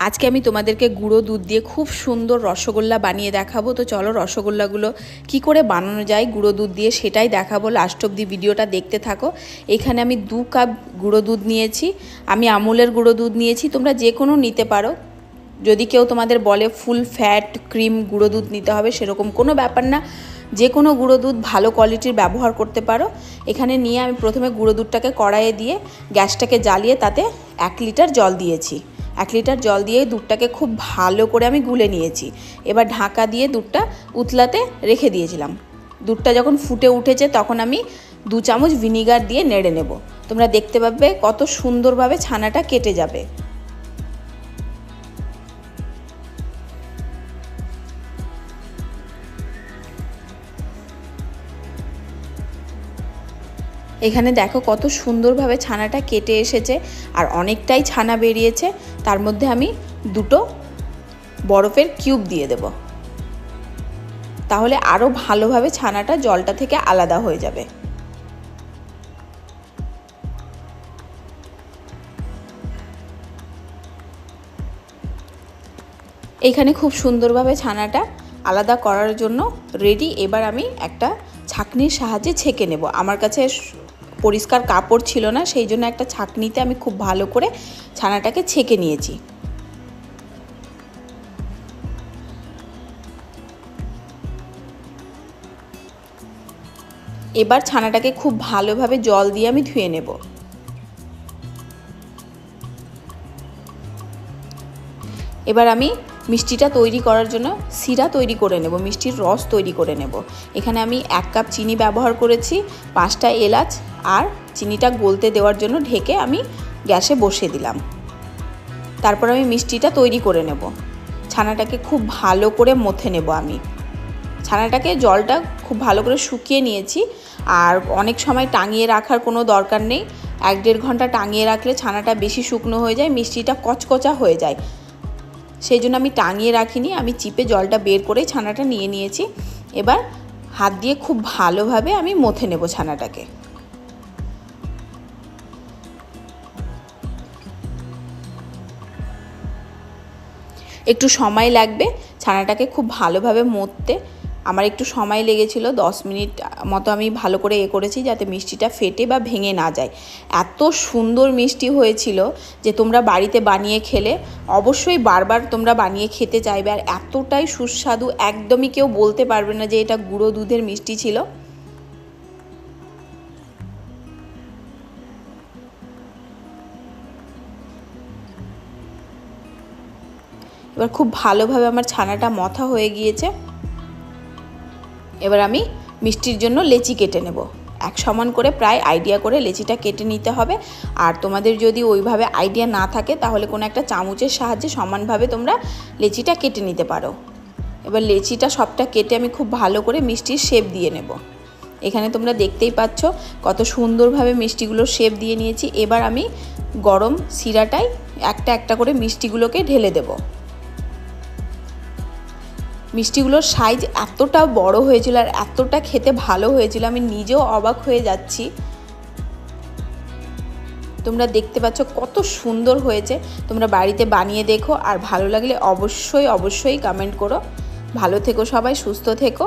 আজকে আমি তোমাদেরকে গুঁড়ো দুধ দিয়ে খুব সুন্দর রসগোল্লা বানিয়ে দেখাবো। তো চলো রসগোল্লাগুলো কি করে বানানো যায় গুঁড়ো দুধ দিয়ে সেটাই দেখাবো। লাস্ট অবধি ভিডিওটা দেখতে থাকো। এখানে আমি 2 কাপ গুঁড়ো দুধ নিয়েছি। আমি আমুলের গুঁড়ো দুধ নিয়েছি, তোমরা যে কোনো নিতে পারো। যদি কেউ তোমাদের বলে ফুল ফ্যাট ক্রিম গুঁড়ো দুধ নিতে হবে, সেরকম কোনো ব্যাপার না, যে কোনো গুঁড়ো দুধ ভালো কোয়ালিটির ব্যবহার করতে পারো। এখানে নিয়ে আমি প্রথমে গুঁড়ো দুধটাকে কড়াইয়ে দিয়ে গ্যাসটাকে জ্বালিয়ে তাতে 1 লিটার জল দিয়েছি। 1 লিটার জল দিয়ে দুধটাকে খুব ভালো করে আমি গুলে নিয়েছি। এবার ঢাকা দিয়ে দুধটা উতলাতে রেখে দিয়েছিলাম। দুধটা যখন ফুটে উঠেছে তখন আমি 2 চামচ ভিনিগার দিয়ে নেড়ে নেব। তোমরা দেখতে পাবে কত সুন্দরভাবে ছানাটা কেটে যাবে। এখানে দেখো কত সুন্দরভাবে ছানাটা কেটে এসেছে আর অনেকটাই ছানা বেরিয়েছে। তার মধ্যে আমি 2টো বরফের কিউব দিয়ে দেব, তাহলে আরও ভালোভাবে ছানাটা জলটা থেকে আলাদা হয়ে যাবে। এখানে খুব সুন্দরভাবে ছানাটা আলাদা করার জন্য রেডি। এবার আমি একটা ছাঁকনির সাহায্যে ছেঁকে নেব। আমার কাছে পরিষ্কার কাপড় ছিল না, সেই জন্য একটা ছাঁকনিতে আমি খুব ভালো করে ছানাটাকে ছেঁকে নিয়েছি। এবার ছানাটাকে খুব ভালোভাবে জল দিয়ে আমি ধুয়ে নেব। এবার আমি মিষ্টিটা তৈরি করার জন্য সিরা তৈরি করে নেব, মিষ্টির রস তৈরি করে নেব। এখানে আমি 1 কাপ চিনি ব্যবহার করেছি, 5টা এলাচ আর চিনিটা গলতে দেওয়ার জন্য ঢেকে আমি গ্যাসে বসিয়ে দিলাম। তারপর আমি মিষ্টিটা তৈরি করে নেব। ছানাটাকে খুব ভালো করে মথে নেব। আমি ছানাটাকে জলটা খুব ভালো করে শুকিয়ে নিয়েছি। আর অনেক সময় টাঙিয়ে রাখার কোনো দরকার নেই। 1-1.5 ঘন্টা টাঙিয়ে রাখলে ছানাটা বেশি শুকনো হয়ে যায়, মিষ্টিটা কচকচা হয়ে যায়। সেই জন্য আমি টাঙিয়ে রাখিনি, আমি চিপে জলটা বের করে ছানাটা নিয়ে নিয়েছি। এবার হাত দিয়ে খুব ভালোভাবে আমি মথে নেব ছানাটাকে। একটু সময় লাগবে ছানাটাকে খুব ভালোভাবে মথতে। আমার একটু সময় লেগেছিল, 10 মিনিট মতো আমি ভালো করে করেছি যাতে মিষ্টিটা ফেটে বা ভেঙে না যায়। এত সুন্দর মিষ্টি হয়েছিল যে তোমরা বাড়িতে বানিয়ে খেলে অবশ্যই বারবার তোমরা বানিয়ে খেতে চাইবে। আর এতটাই সুস্বাদু, একদমই কেউ বলতে পারবে না যে এটা গুঁড়ো দুধের মিষ্টি ছিল। এবার খুব ভালোভাবে আমার ছানাটা মথা হয়ে গিয়েছে। এবার আমি মিষ্টির জন্য লেচি কেটে নেব। 1 সমান করে প্রায় আইডিয়া করে লেচিটা কেটে নিতে হবে। আর তোমাদের যদি ওইভাবে আইডিয়া না থাকে তাহলে কোনো একটা চামচের সাহায্যে সমানভাবে তোমরা লেচিটা কেটে নিতে পারো। এবার লেচিটা সবটা কেটে আমি খুব ভালো করে মিষ্টির শেপ দিয়ে নেব। এখানে তোমরা দেখতেই পাচ্ছ কত সুন্দরভাবে মিষ্টিগুলোর শেপ দিয়ে নিয়েছি। এবার আমি গরম সিরাটায় একটা একটা করে মিষ্টিগুলোকে ঢেলে দেব। মিষ্টিগুলোর সাইজ এতটা বড় হয়েছিল আর এতটা খেতে ভালো হয়েছিল, আমি নিজেও অবাক হয়ে যাচ্ছি। তোমরা দেখতে পাচ্ছ কত সুন্দর হয়েছে। তোমরা বাড়িতে বানিয়ে দেখো আর ভালো লাগলে অবশ্যই কমেন্ট করো। ভালো থেকো সবাই, সুস্থ থেকো।